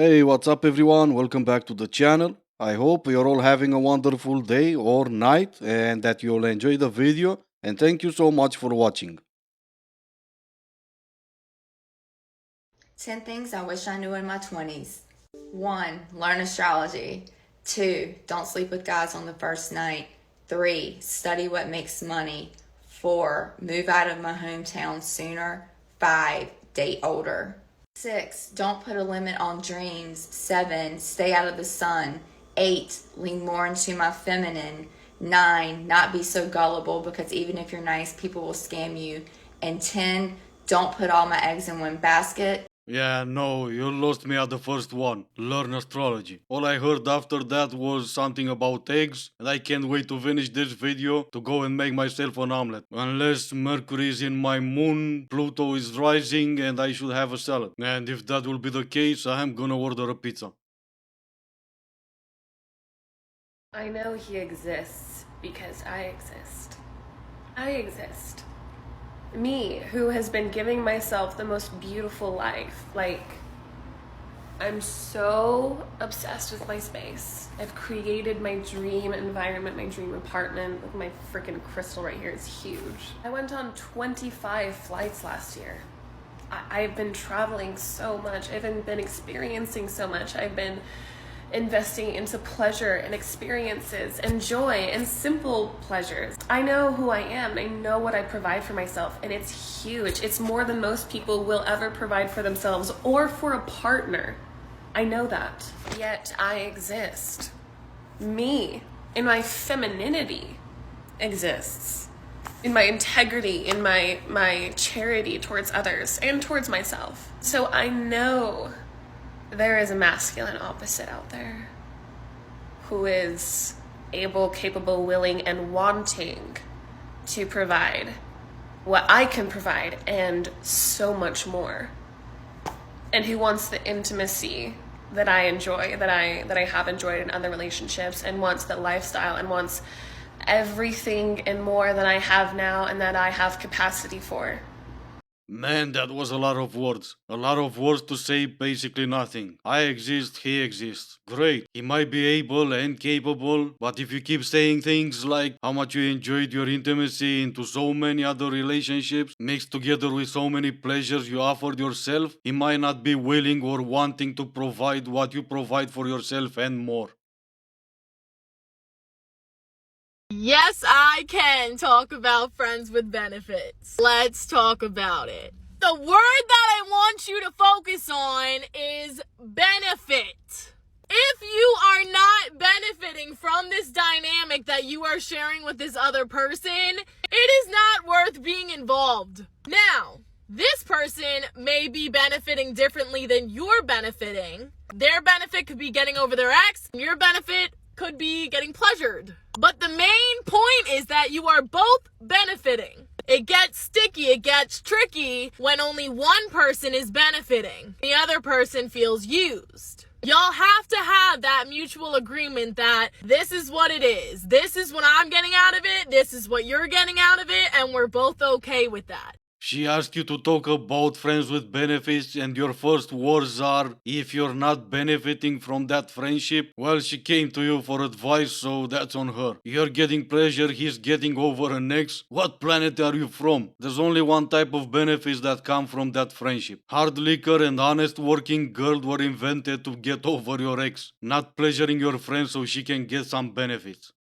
Hey, what's up, everyone? Welcome back to the channel. I hope you're all having a wonderful day or night and that you'll enjoy the video. And thank you so much for watching. 10 things I wish I knew in my 20s. 1. Learn astrology. 2. Don't sleep with guys on the first night. 3. Study what makes money. 4. Move out of my hometown sooner. 5. Date older. 6. Don't put a limit on dreams. 7. Stay out of the sun. 8. Lean more into my feminine. 9. Not be so gullible because even if you're nice, people will scam you. And 10. Don't put all my eggs in one basket. Yeah, no, you lost me at the first one. Learn astrology. All I heard after that was something about eggs, and I can't wait to finish this video to go and make myself an omelet. Unless Mercury is in my moon, Pluto is rising, and I should have a salad. And if that will be the case, I am gonna order a pizza. I know he exists because I exist. I exist. Me, who has been giving myself the most beautiful life. I'm so obsessed with my space. I've created my dream environment, my dream apartment. Look at my freaking crystal right here, it's huge. I went on 25 flights last year. I've been traveling so much. I've been experiencing so much. I've been investing into pleasure and experiences and joy and simple pleasures. I know who I am. I know what I provide for myself, and it's huge. It's more than most people will ever provide for themselves or for a partner. I know that. Yet I exist. Me, in my femininity, exists. In my integrity, in my charity towards others and towards myself. So I know there is a masculine opposite out there who is able, capable, willing, and wanting to provide what I can provide and so much more. And who wants the intimacy that I enjoy, that I have enjoyed in other relationships, and wants the lifestyle and wants everything and more than I have now and that I have capacity for. Man, that was a lot of words. A lot of words to say basically nothing. I exist, he exists. Great. He might be able and capable, but if you keep saying things like how much you enjoyed your intimacy into so many other relationships, mixed together with so many pleasures you offered yourself, he might not be willing or wanting to provide what you provide for yourself and more. Yes, I can talk about friends with benefits. Let's talk about it. The word that I want you to focus on is benefit. If you are not benefiting from this dynamic that you are sharing with this other person, it is not worth being involved. Now, this person may be benefiting differently than you're benefiting. Their benefit could be getting over their ex. Your benefit could be getting pleasured. But the main point is that you are both benefiting. It gets sticky, it gets tricky when only one person is benefiting. The other person feels used. Y'all have to have that mutual agreement that this is what it is. This is what I'm getting out of it. This is what you're getting out of it. And we're both okay with that. She asked you to talk about friends with benefits, and your first words are, if you're not benefiting from that friendship, well, she came to you for advice, so that's on her. You're getting pleasure, he's getting over an ex. What planet are you from? There's only one type of benefits that come from that friendship. Hard liquor and honest working girl were invented to get over your ex, not pleasuring your friend so she can get some benefits.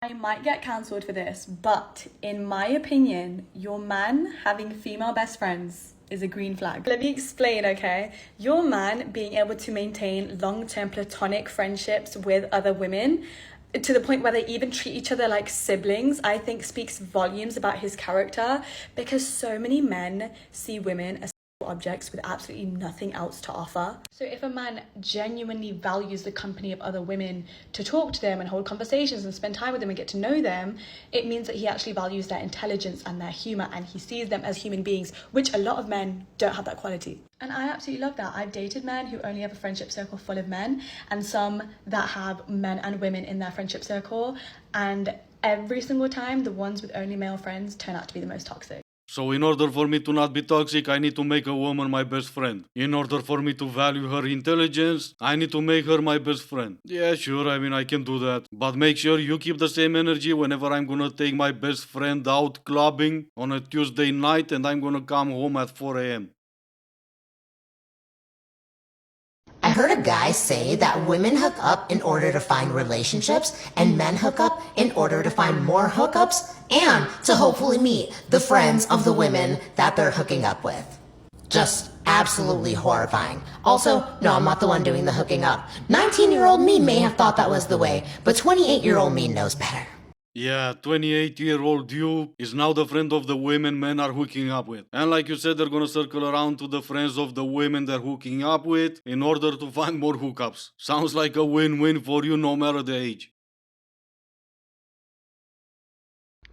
I might get cancelled for this, but in my opinion, your man having female best friends is a green flag. Let me explain, okay? Your man being able to maintain long-term platonic friendships with other women to the point where they even treat each other like siblings, I think speaks volumes about his character, because so many men see women as objects with absolutely nothing else to offer. So if a man genuinely values the company of other women to talk to them and hold conversations and spend time with them and get to know them, it means that he actually values their intelligence and their humor, and he sees them as human beings, which a lot of men don't have that quality. And I absolutely love that. I've dated men who only have a friendship circle full of men, and some that have men and women in their friendship circle, and every single time the ones with only male friends turn out to be the most toxic. So in order for me to not be toxic, I need to make a woman my best friend. In order for me to value her intelligence, I need to make her my best friend. Yeah, sure, I mean, I can do that. But make sure you keep the same energy whenever I'm gonna take my best friend out clubbing on a Tuesday night and I'm gonna come home at 4 a.m. I heard a guy say that women hook up in order to find relationships and men hook up in order to find more hookups and to hopefully meet the friends of the women that they're hooking up with. Just absolutely horrifying. Also, no, I'm not the one doing the hooking up. 19-year-old me may have thought that was the way, but 28-year-old me knows better. Yeah, 28-year-old you is now the friend of the women men are hooking up with. And like you said, they're gonna circle around to the friends of the women they're hooking up with in order to find more hookups. Sounds like a win-win for you no matter the age.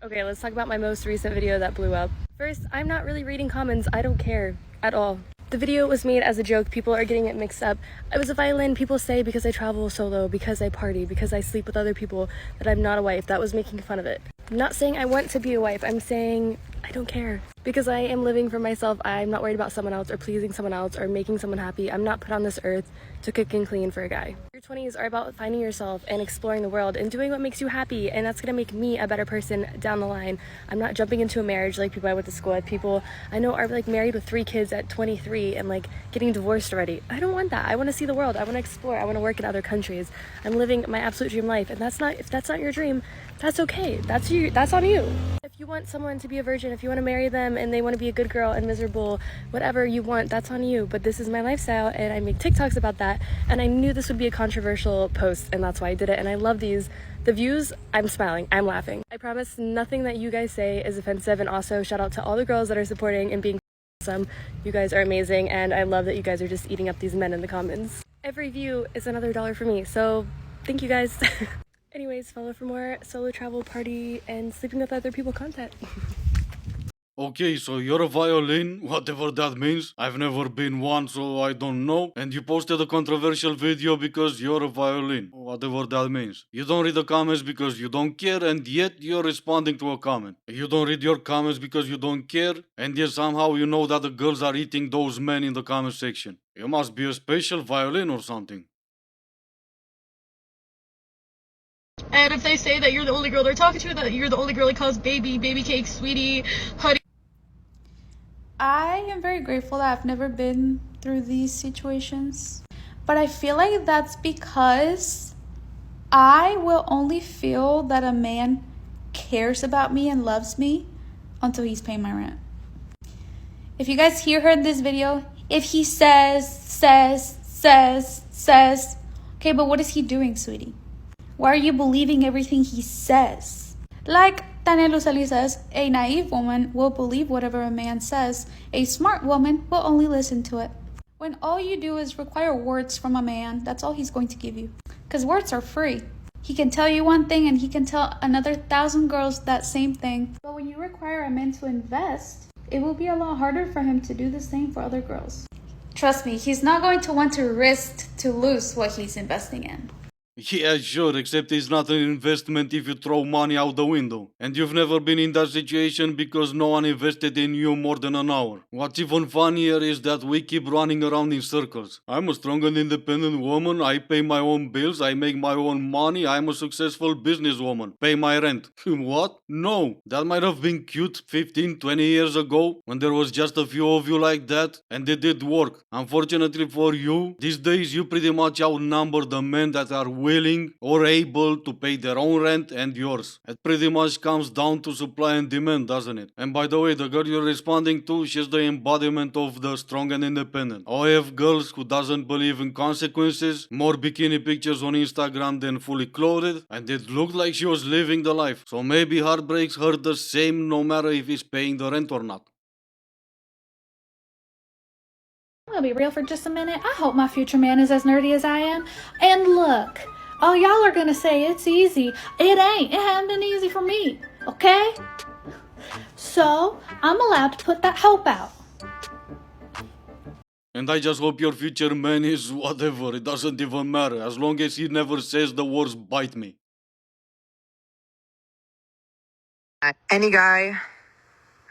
Okay, let's talk about my most recent video that blew up. First, I'm not really reading comments. I don't care at all. The video was made as a joke. People are getting it mixed up. I was a violin. People say because I travel solo, because I party, because I sleep with other people that I'm not a wife. That was making fun of it. I'm not saying I want to be a wife. I'm saying I don't care. Because I am living for myself. I'm not worried about someone else or pleasing someone else or making someone happy. I'm not put on this earth to cook and clean for a guy. Your 20s are about finding yourself and exploring the world and doing what makes you happy, and that's gonna make me a better person down the line. I'm not jumping into a marriage like people I went to school with. People I know are like married with 3 kids at 23 and like getting divorced already. I don't want that. I want to see the world. I want to explore. I want to work in other countries. I'm living my absolute dream life, and if that's not your dream, that's okay. That's on you. If you want someone to be a virgin, if you want to marry them and they want to be a good girl and miserable, whatever you want, that's on you. But this is my lifestyle and I make TikToks about that, and I knew this would be a controversial post, and that's why I did it. And I love these. The views, I'm smiling, I'm laughing. I promise nothing that you guys say is offensive, and also shout out to all the girls that are supporting and being awesome. You guys are amazing, and I love that you guys are just eating up these men in the comments. Every view is another $1 for me, so thank you guys. Anyways, follow for more solo travel, party, and sleeping with other people content. Okay, so you're a violin, whatever that means. I've never been one, so I don't know. And you posted a controversial video because you're a violin, whatever that means. You don't read the comments because you don't care, and yet you're responding to a comment. You don't read your comments because you don't care, and yet somehow you know that the girls are eating those men in the comment section. You must be a special violin or something. And if they say that you're the only girl they're talking to, that you're the only girl he calls baby, baby cake, sweetie, honey. I am very grateful that I've never been through these situations, but I feel like that's because I will only feel that a man cares about me and loves me until he's paying my rent. If you guys hear her in this video, if he says, okay, but what is he doing, sweetie? Why are you believing everything he says? Like Daniel Luceli says, a naive woman will believe whatever a man says. A smart woman will only listen to it. When all you do is require words from a man, that's all he's going to give you. Because words are free. He can tell you one thing and he can tell another 1,000 girls that same thing. But when you require a man to invest, it will be a lot harder for him to do the same for other girls. Trust me, he's not going to want to risk to lose what he's investing in. Yeah, sure, except it's not an investment if you throw money out the window. And you've never been in that situation because no one invested in you more than an hour. What's even funnier is that we keep running around in circles. I'm a strong and independent woman, I pay my own bills, I make my own money, I'm a successful businesswoman. Pay my rent. What? No. That might have been cute 15, 20 years ago when there was just a few of you like that and it did work. Unfortunately for you, these days you pretty much outnumber the men that are willing or able to pay their own rent and yours. It pretty much comes down to supply and demand, doesn't it? And by the way, the girl you're responding to, she's the embodiment of the strong and independent. OF girls who doesn't believe in consequences, more bikini pictures on Instagram than fully clothed, and it looked like she was living the life. So maybe heartbreaks hurt the same no matter if he's paying the rent or not. I'm gonna be real for just a minute. I hope my future man is as nerdy as I am. And look, oh, y'all are gonna say it's easy. It ain't. It hasn't been easy for me, okay? So, I'm allowed to put that hope out. And I just hope your future man is whatever, it doesn't even matter, as long as he never says the words bite me. Any guy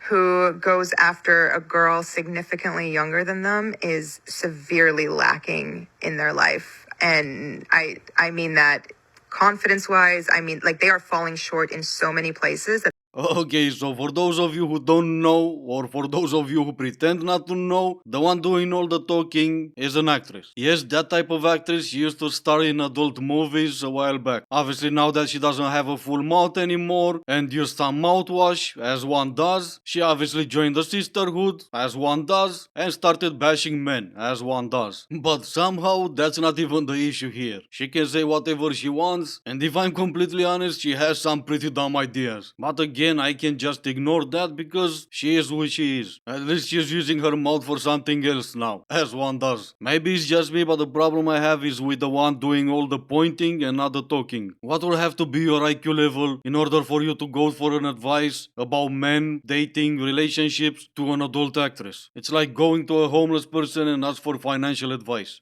who goes after a girl significantly younger than them is severely lacking in their life. And I mean that confidence wise, I mean, like, they are falling short in so many places. Okay, so for those of you who don't know, or for those of you who pretend not to know, the one doing all the talking is an actress. Yes, that type of actress. She used to star in adult movies a while back. Obviously, now that she doesn't have a full mouth anymore and used some mouthwash, as one does, she obviously joined the sisterhood, as one does, and started bashing men, as one does. But somehow, that's not even the issue here. She can say whatever she wants, and if I'm completely honest, she has some pretty dumb ideas. But again, I can just ignore that because she is who she is. At least she's using her mouth for something else now, as one does. Maybe it's just me, but the problem I have is with the one doing all the pointing and not the talking. What will have to be your IQ level in order for you to go for an advice about men, dating, relationships to an adult actress? It's like going to a homeless person and ask for financial advice.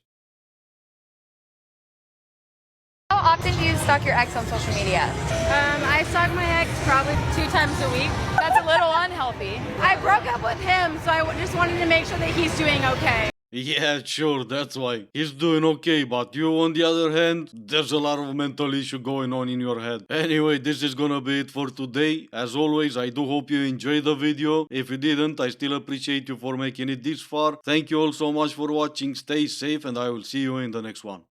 How often do you stalk your ex on social media? I stalk my ex probably 2 times a week. That's a little unhealthy. I broke up with him, so I just wanted to make sure that he's doing okay. Yeah, sure, that's why. He's doing okay, but you, on the other hand, there's a lot of mental issue going on in your head. Anyway, this is gonna be it for today. As always, I do hope you enjoyed the video. If you didn't, I still appreciate you for making it this far. Thank you all so much for watching. Stay safe, and I will see you in the next one.